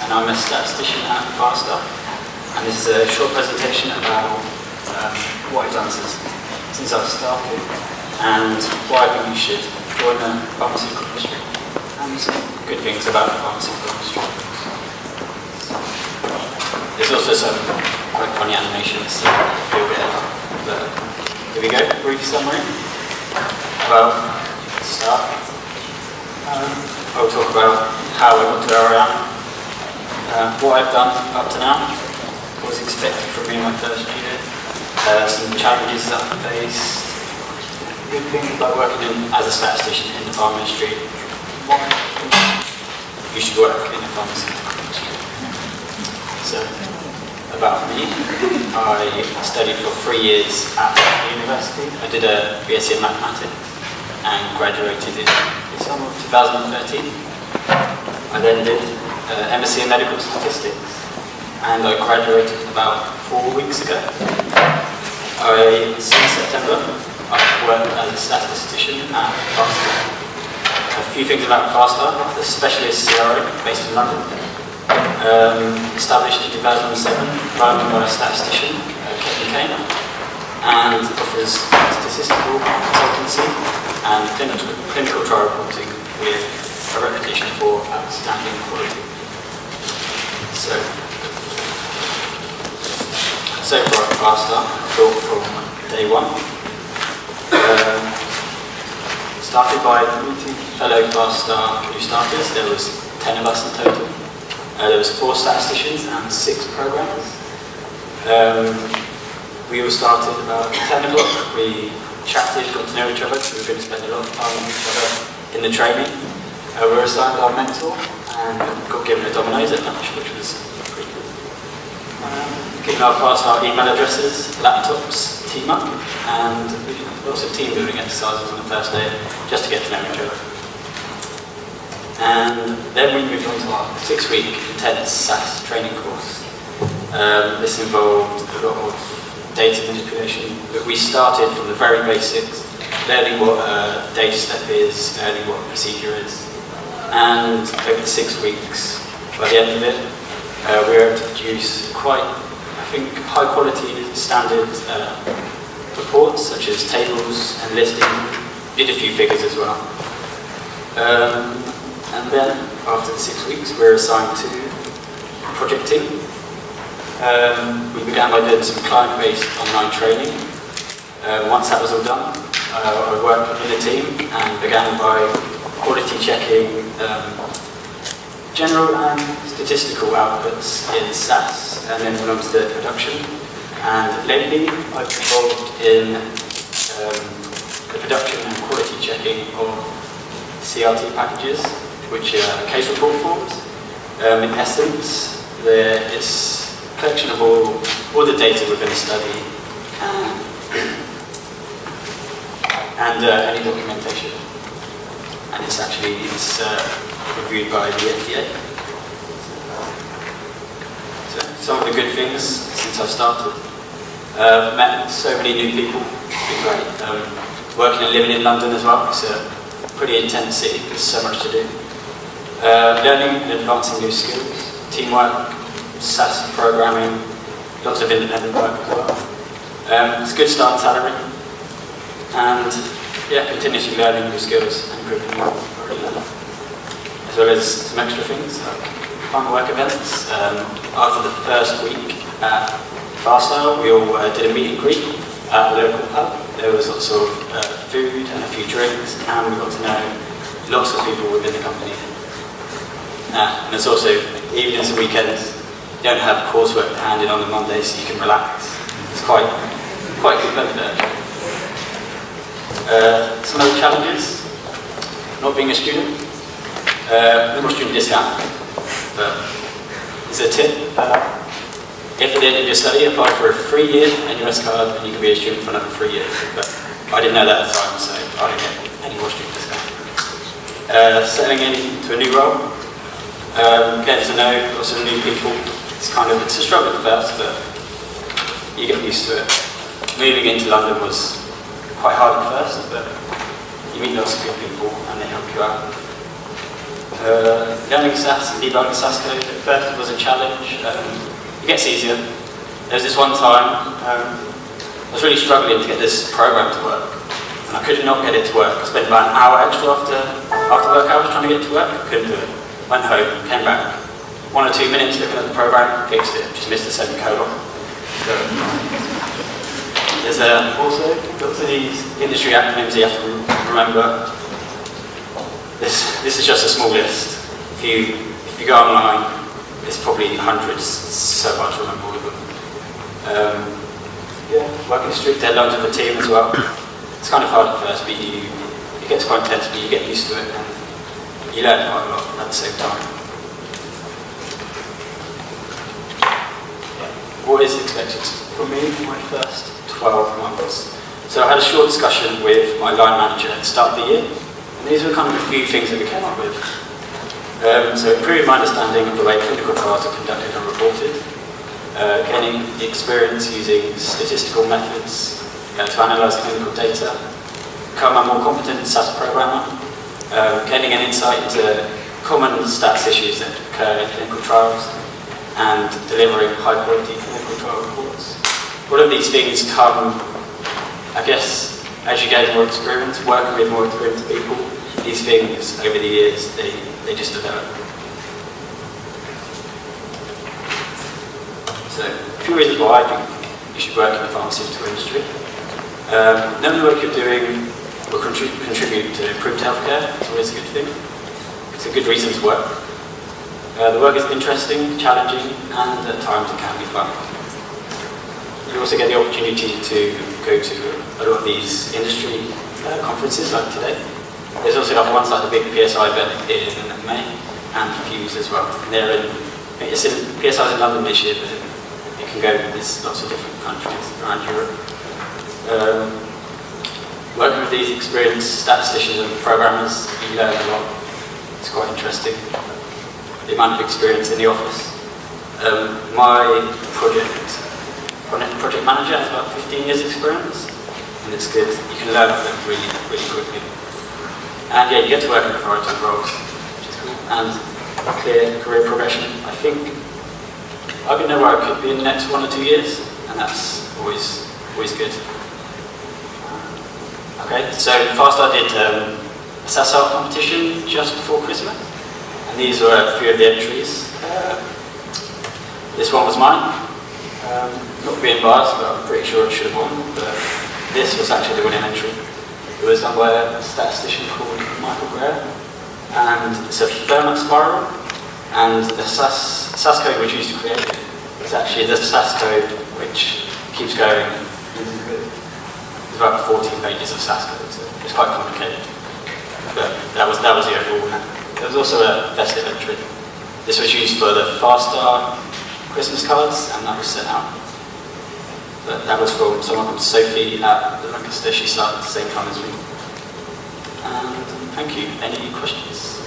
and I'm a statistician at Faster. And this is a short presentation about what I've done since I've started and why I think you should join the pharmaceutical industry and some good things about the pharmaceutical industry. There's also some quite funny animations that feel a bit of, but here we go, brief summary about the start. I'll talk about how I got to where I am, what I've done up to now, what was expected from me in my first year, some challenges that I faced, good things about working as a statistician in the pharma industry, why you should work in the pharmaceutical industry. So, about me, I studied for 3 years at university. I did a BSc in mathematics and graduated in the summer of 2013. I then did MSc in medical statistics and I graduated about 4 weeks ago. Since September, I've worked as a statistician at Faster. A few things about Faster: the specialist CRO based in London. Established in 2007, run by a statistician, Kevin Kane, and offers statistical consultancy and clinical trial reporting with a reputation for outstanding quality. So far at Faster, I thought from day one. Started by meeting fellow Faster new starters. There was 10 of us in total. There was 4 statisticians and 6 programmers. We all started about 10 o'clock. We chatted, got to know each other, so we were going to spend a lot of time with each other in the training. We were assigned our mentor and got given a Domino's at lunch, which was pretty cool. Given our Faster email addresses, laptops, team up, and lots of team building exercises on the first day just to get to know each other. And then we moved on to our 6-week intense SAS training course. This involved a lot of data manipulation, but we started from the very basics, learning what a data step is, learning what a procedure is. And over the 6 weeks, by the end of it, we were able to produce quite, I think, high quality standard reports, such as tables and listings. Did a few figures as well. And then, after the 6 weeks, we were assigned to a project team. We began by doing some client-based online training. Once that was all done, I worked in a team and began by quality checking general and statistical outputs in SAS, and then went on to the production. And lately, I've been involved in the production and quality checking of CRT packages, which are case report forms. In essence, it's a collection of all the data within a study and any documentation. And it's reviewed by the FDA. So, some of the good things since I've started. Met so many new people, it's been great. Working and living in London as well, it's a pretty intense city, there's so much to do. Learning and advancing new skills, teamwork, SAS programming, lots of independent work as well. It's a good starting salary, and continuously learning new skills and improving what I already learned. As well as some extra things like fun work events. After the first week at Faster, we all did a meet and greet at the local pub. There was lots of food and a few drinks, and we got to know lots of people within the company. And there's also evenings and weekends. You don't have coursework to hand in on the Monday, so you can relax. It's quite a good benefit. Some other challenges: not being a student. No student discount, but it's a tip. If at the end of your study, apply for a 3-year NUS card, and you can be a student for another 3 years. But I didn't know that at the time, so I didn't get any more student discount. Settling into a new role. Getting to know lots of new people. It's a struggle at first, but you get used to it. Moving into London was quite hard at first, but you meet lots of good people and they help you out. Learning SAS and debugging SAS code at first was a challenge. It gets easier. There was this one time, I was really struggling to get this program to work, and I could not get it to work. I spent about an hour extra after work hours trying to get it to work. Couldn't do it. Went home, came back. 1 or 2 minutes looking at the program, fixed it. Just missed a semicolon. So, there's also lots of these industry acronyms you have to remember. This is just a small list. If you go online, there's probably hundreds. So much to remember all of them. Working strict deadlines with the team as well. It's kind of hard at first, but it gets quite intense, but you get used to it and you learn quite a lot at the same time. What is expected from me for my first 12 months? So I had a short discussion with my line manager at the start of the year, and these were kind of a few things that we came up with. So improving my understanding of the way clinical trials are conducted and reported, gaining the experience using statistical methods to analyse clinical data, become a more competent SAS programmer, gaining an insight into common stats issues that occur in clinical trials, and delivering high-quality clinical trial reports. All of these things come, I guess, as you gain more experience, working with more experienced people. These things, over the years, they just develop. So, a few reasons why I think you should work in the pharmaceutical industry. Knowing the work you're doing will contribute to improved healthcare. It's always a good thing. It's a good reason to work. The work is interesting, challenging, and at times it can be fun. You also get the opportunity to go to a lot of these industry conferences like today. There's also other ones like the big PSI event in May, and Fuse as well. PSI's in London this year, but you can go, there's lots of different countries around Europe. Working with these experienced statisticians and programmers, you learn a lot. It's quite interesting. The amount of experience in the office. My project manager has about 15 years experience, and it's good. You can learn from them really, really quickly. And yeah, you get to work in prioritized roles, which is cool. And clear career progression. I think I don't know where I could be in the next 1 or 2 years, and that's always good. Okay, so first I did a SAS Competition just before Christmas. These were a few of the entries. This one was mine. Not being biased, but I'm pretty sure it should have won. But this was actually the winning entry. It was done by a statistician called Michael Greer. And it's a Fermat spiral. And the SAS code which used to create it is actually the SAS code which keeps going. It's about 14 pages of SAS code, so it's quite complicated. But that was the overall one. There was also a festive entry. This was used for the Farstar Christmas cards, and that was sent out. But that was from someone called Sophie at the Lancaster. She started at the same time as me. And thank you. Any questions?